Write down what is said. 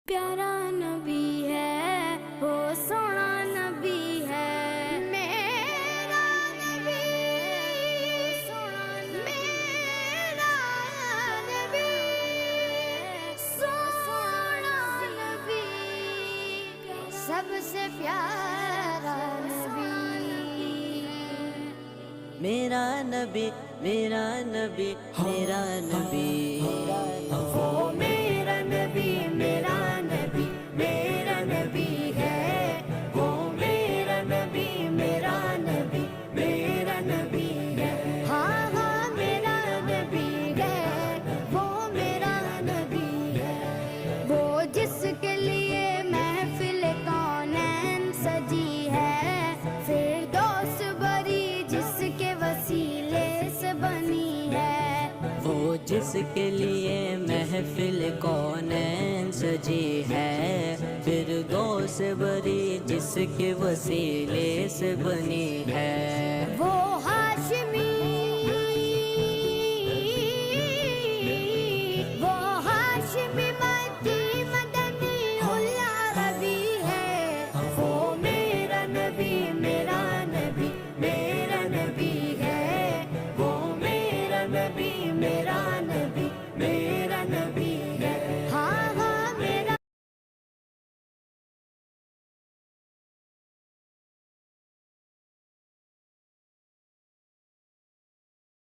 پیارا نبی ہے وہ سونا نبی ہے میرا نبی سونا میرا نبی سونا نبی سب سے پیارا نبی میرا نبی میرا نبی میرا نبی وہ میرا نبی میرا نبی میرا نبی ہے وہ میرا نبی میرا نبی میرا نبی ہے ہاں ہاں میرا نبی ہے وہ میرا نبی ہے وہ جس کے لیے محفل کونین سجی ہے فردوس بری جس کے وسیلے سے بنی ہے وہ جس کے لیے محفل کونین سجی ہے فردوس بری جس کے وسیلے سے بنی ہے وہ